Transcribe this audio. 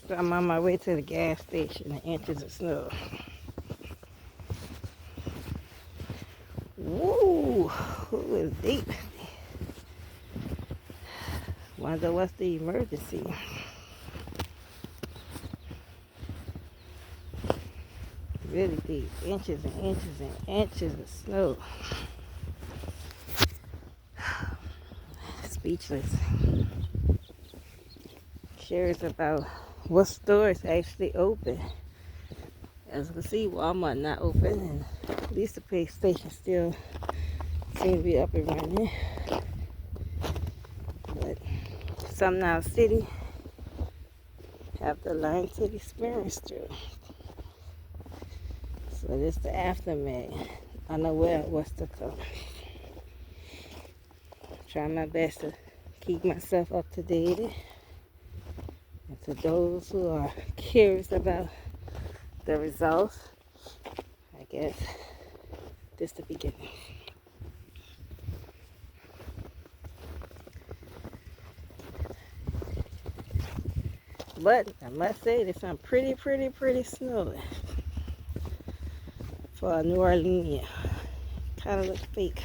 So I'm on my way to the gas station, the inches of snow. Woo! It was deep. Wonder what's the emergency. Really deep. Inches and inches and inches of snow. Speechless. Curious about what stores actually open. As you can see, Walmart not open, and at least the pay station still seems to be up and running. But some now city have to learn to experience through. So this the aftermath. Unaware of what's to come. Trying my best to keep myself up to date. And to those who are curious about the results, I guess this the beginning. But I must say there's some pretty snow for New Orleans. Kind of look fake.